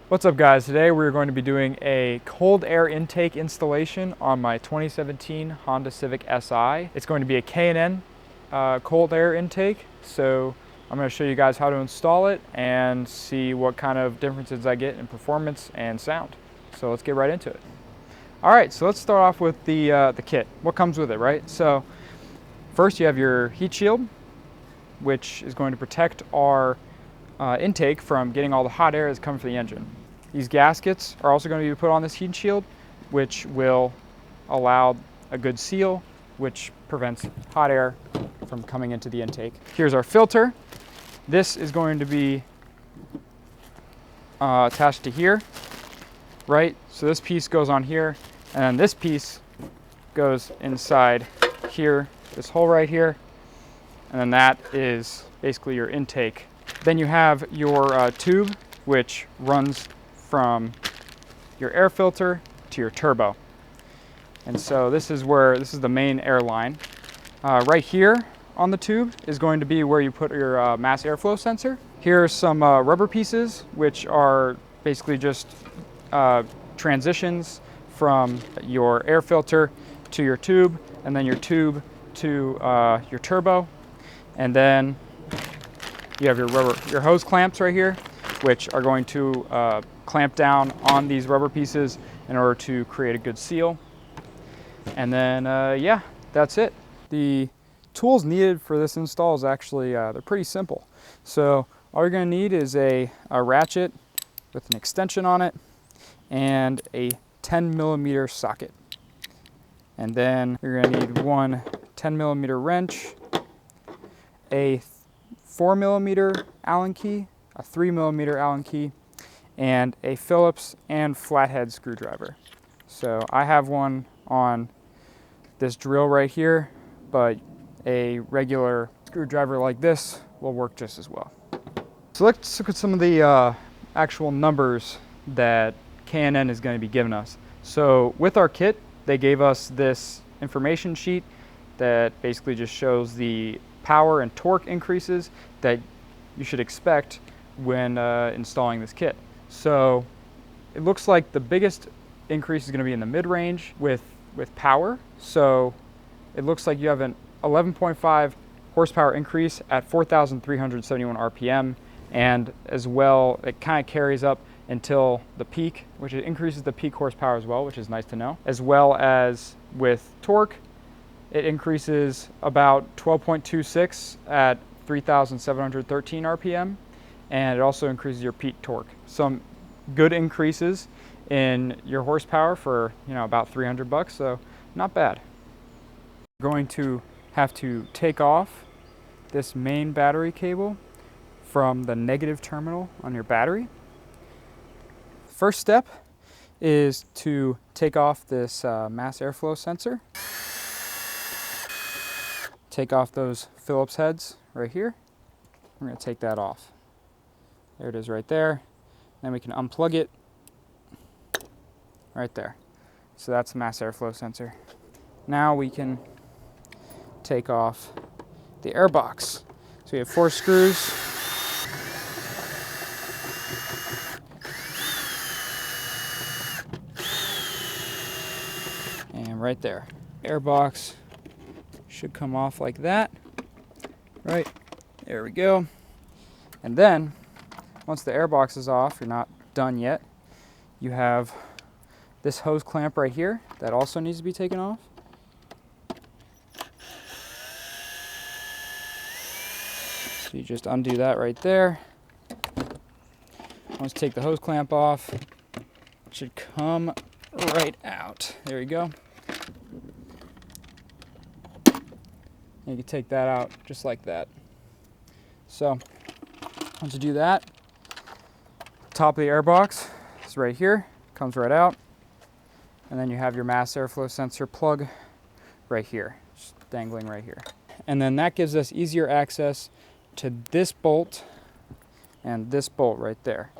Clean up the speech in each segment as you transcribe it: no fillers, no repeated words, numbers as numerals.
What's up guys? Today we're going to be doing a cold air intake installation on my 2017 Honda Civic Si. It's going to be a K&N cold air intake. So I'm going to show you guys how to install it and see what kind of differences I get in performance and sound. So let's get right into it. All right, so let's start off with the kit. What comes with it, right? So first you have your heat shield, which is going to protect our intake from getting all the hot air that's coming from the engine. These gaskets are also going to be put on this heat shield, which will allow a good seal, which prevents hot air from coming into the intake. Here's our filter. This is going to be attached to here, right? So this piece goes on here, and then this piece goes inside here, this hole right here, and then that is basically your intake. Then you have your tube, which runs from your air filter to your turbo. And so this is the main air line. Right here on the tube is going to be where you put your mass airflow sensor. Here are some rubber pieces, which are basically just transitions from your air filter to your tube, and then your tube to your turbo. And then you have your hose clamps right here, which are going to clamp down on these rubber pieces in order to create a good seal. And then, yeah, that's it. The tools needed for this install is actually, they're pretty simple. So all you're gonna need is a ratchet with an extension on it and a 10mm socket. And then you're gonna need one 10mm wrench, a 4mm Allen key, a 3mm Allen key, and a Phillips and flathead screwdriver. So I have one on this drill right here, but a regular screwdriver like this will work just as well. So let's look at some of the actual numbers that K&N is going to be giving us. So with our kit, they gave us this information sheet that basically just shows the power and torque increases that you should expect when installing this kit. So it looks like the biggest increase is going to be in the mid-range with power. So it looks like you have an 11.5 horsepower increase at 4,371 RPM, and as well it kind of carries up until the peak, which increases the peak horsepower as well, which is nice to know. As well as with torque, it increases about 12.26 at 3,713 RPM, and it also increases your peak torque. Some good increases in your horsepower for, about 300 bucks, so not bad. You're going to have to take off this main battery cable from the negative terminal on your battery. First step is to take off this mass airflow sensor. Take off those Phillips heads right here. We're going to take that off. There it is right there. Then we can unplug it right there. So that's the mass airflow sensor. Now we can take off the air box. So we have 4 screws. And right there. Air box should come off like that. Right, there we go. And then, once the air box is off, you're not done yet, you have this hose clamp right here that also needs to be taken off. So you just undo that right there. Once you take the hose clamp off, it should come right out. There you go. And you can take that out just like that. So once you do that, top of the air box is right here, comes right out. And then you have your mass airflow sensor plug right here, just dangling right here. And then that gives us easier access to this bolt and this bolt right there.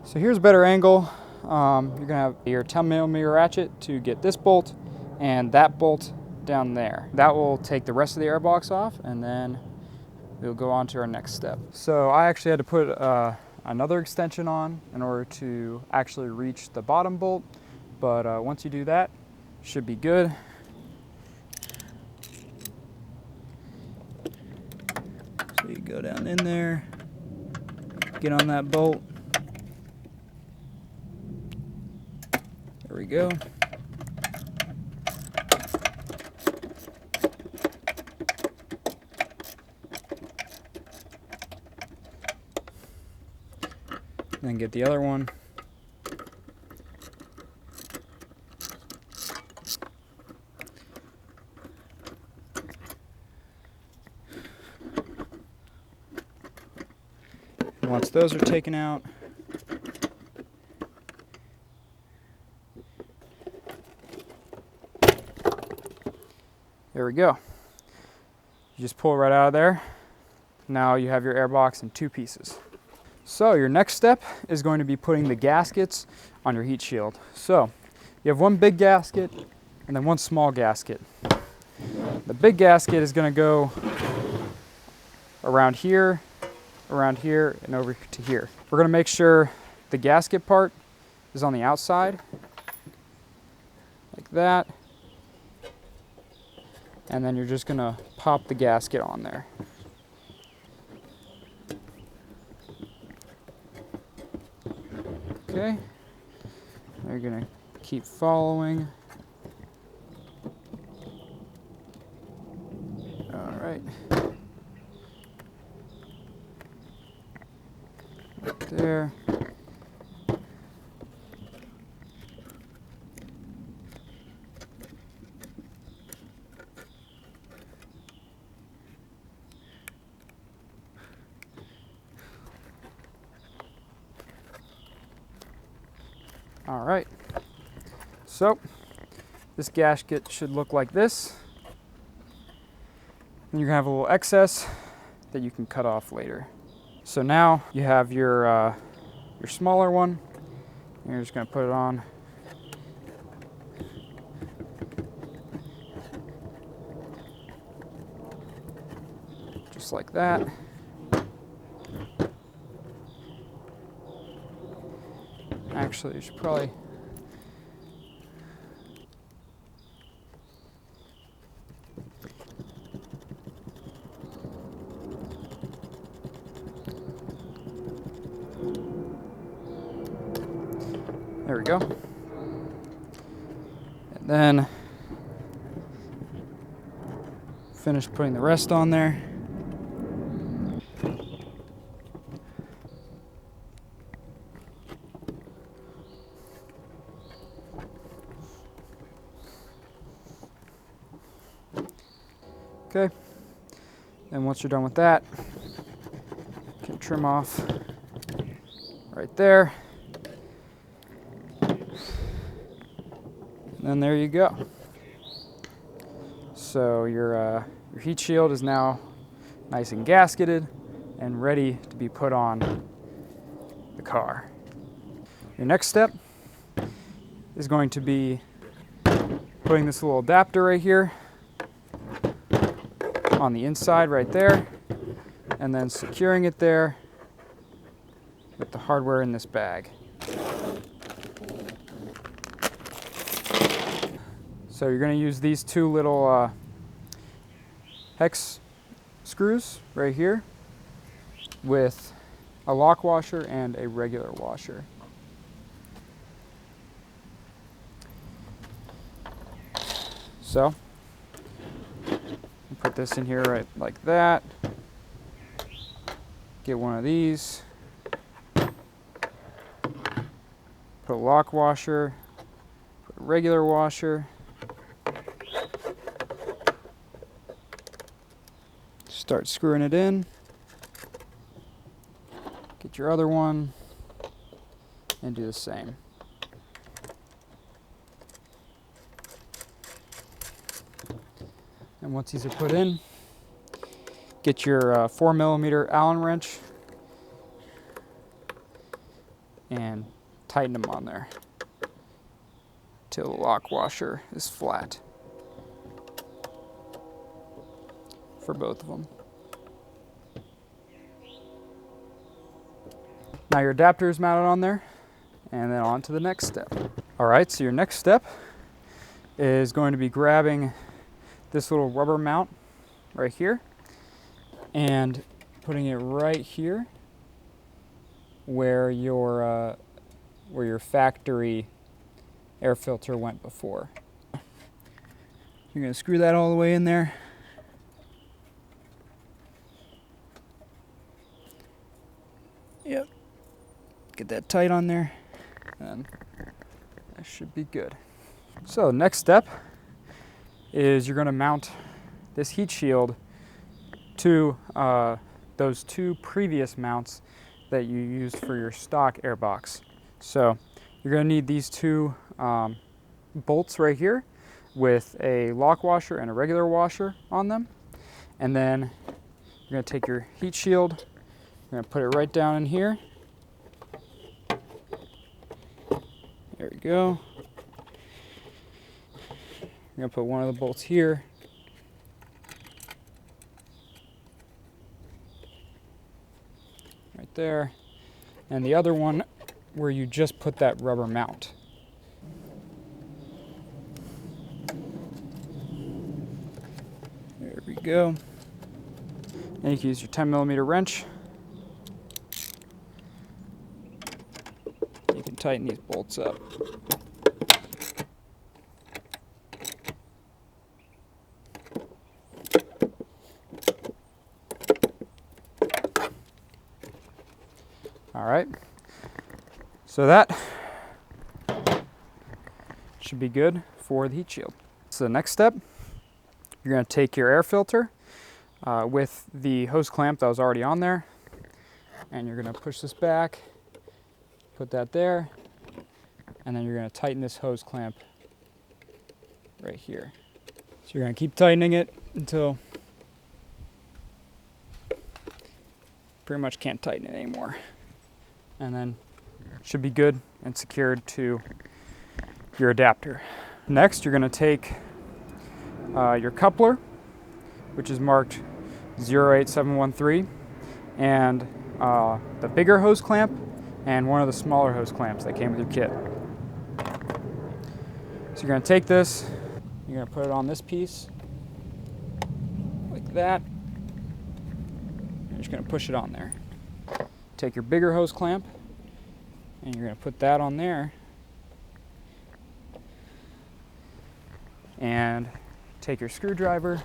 So here's a better angle. You're gonna have your 10mm ratchet to get this bolt and that bolt down there. That will take the rest of the air box off, and then we'll go on to our next step. So I actually had to put a another extension on in order to actually reach the bottom bolt. But once you do that, should be good. So you go down in there, get on that bolt. There we go. Then get the other one. Once those are taken out, there we go. You just pull it right out of there. Now you have your airbox in 2 pieces. So your next step is going to be putting the gaskets on your heat shield. So you have one big gasket and then one small gasket. The big gasket is going to go around here, and over to here. We're going to make sure the gasket part is on the outside, like that. And then you're just going to pop the gasket on there. Okay, you're gonna keep following. All right. Right there. All right, so this gasket should look like this. And you're gonna have a little excess that you can cut off later. So now you have your smaller one, and you're just gonna put it on. Just like that. Actually, you should probably there we go. And then finish putting the rest on there. Okay, and once you're done with that, you can trim off right there. And then there you go. So your heat shield is now nice and gasketed and ready to be put on the car. Your next step is going to be putting this little adapter right here on the inside right there, and then securing it there with the hardware in this bag. So you're going to use these 2 little hex screws right here with a lock washer and a regular washer. So put this in here right like that. Get one of these. Put a lock washer. Put a regular washer. Start screwing it in. Get your other one and do the same. And once these are put in, get your 4mm Allen wrench and tighten them on there till the lock washer is flat for both of them. Now your adapter is mounted on there, and then on to the next step. All right, so your next step is going to be grabbing this little rubber mount right here and putting it right here where your factory air filter went before. You're going to screw that all the way in there. Yep. Get that tight on there, and that should be good. So next step is you're going to mount this heat shield to those two previous mounts that you used for your stock airbox. So you're going to need these two bolts right here with a lock washer and a regular washer on them. And then you're going to take your heat shield, you're going to put it right down in here. There we go. You're going to put one of the bolts here. Right there. And the other one where you just put that rubber mount. There we go. And you can use your 10mm wrench. You can tighten these bolts up. All right, so that should be good for the heat shield. So the next step, you're going to take your air filter with the hose clamp that was already on there, and you're going to push this back, put that there, and then you're going to tighten this hose clamp right here. So you're going to keep tightening it until pretty much can't tighten it anymore. And then it should be good and secured to your adapter. Next, you're going to take your coupler, which is marked 08713, and the bigger hose clamp and one of the smaller hose clamps that came with your kit. So you're going to take this, you're going to put it on this piece like that. You're just going to push it on there. Take your bigger hose clamp and you're going to put that on there, and take your screwdriver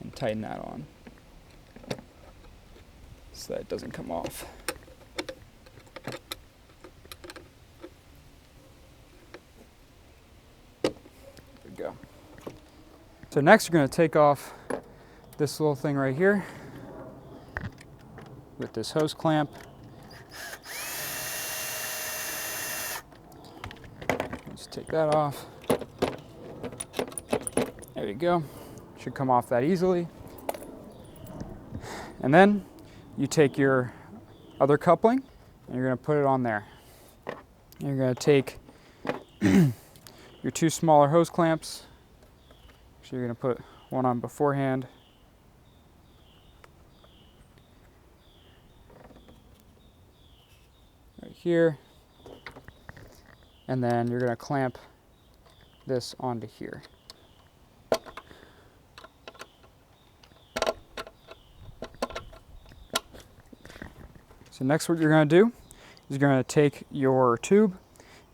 and tighten that on so that it doesn't come off. There we go. So next you're going to take off this little thing right here with this hose clamp. Let's take that off. There you go. Should come off that easily. And then you take your other coupling and you're going to put it on there. You're going to take your two smaller hose clamps. So you're going to put one on beforehand. Right here. And then you're going to clamp this onto here. So next what you're going to do is you're going to take your tube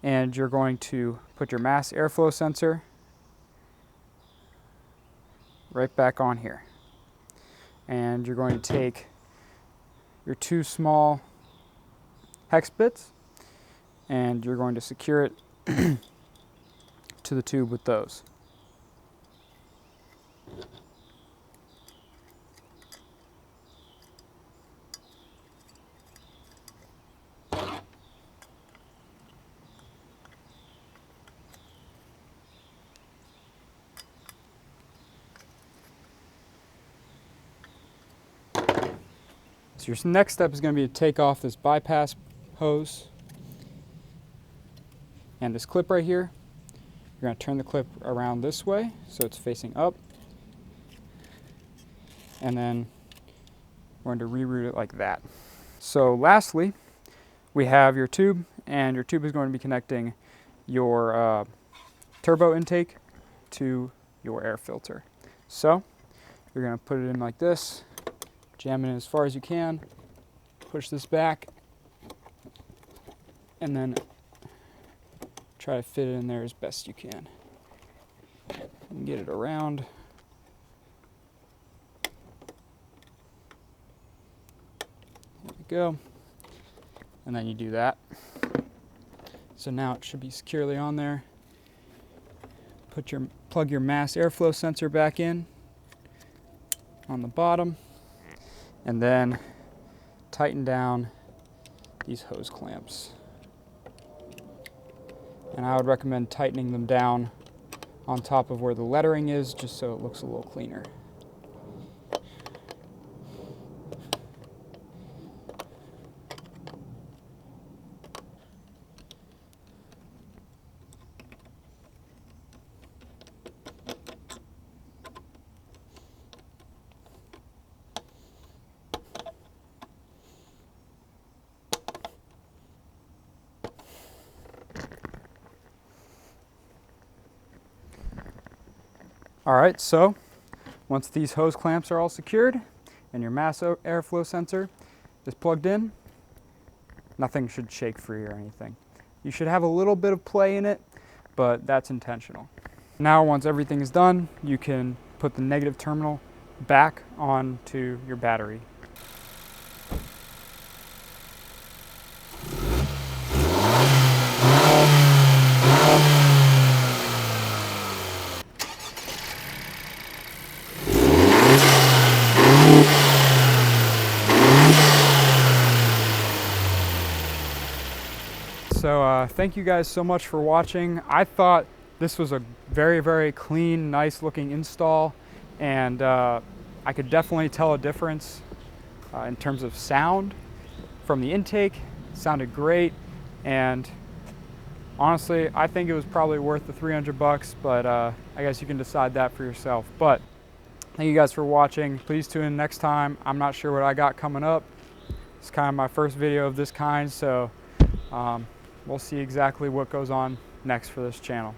and you're going to put your mass airflow sensor right back on here. And you're going to take your two small hex bits and you're going to secure it to the tube with those. So your next step is going to be to take off this bypass hose and this clip right here. You're going to turn the clip around this way so it's facing up, and then We're going to reroute it like that. So lastly, we have your tube, and your tube is going to be connecting your turbo intake to your air filter. So you're going to put it in like this, jam it in as far as you can, push this back, and then try to fit it in there as best you can. And get it around. There we go. And then you do that. So now it should be securely on there. Plug your mass airflow sensor back in on the bottom, and then tighten down these hose clamps. And I would recommend tightening them down on top of where the lettering is, just so it looks a little cleaner. All right, so once these hose clamps are all secured and your mass airflow sensor is plugged in, nothing should shake free or anything. You should have a little bit of play in it, but that's intentional. Now, once everything is done, you can put the negative terminal back onto your battery. So thank you guys so much for watching. I thought this was a very, very clean, nice looking install, and I could definitely tell a difference in terms of sound from the intake. It sounded great, and honestly, I think it was probably worth the 300 bucks, but I guess you can decide that for yourself. But thank you guys for watching. Please tune in next time. I'm not sure what I got coming up. It's kind of my first video of this kind, so we'll see exactly what goes on next for this channel.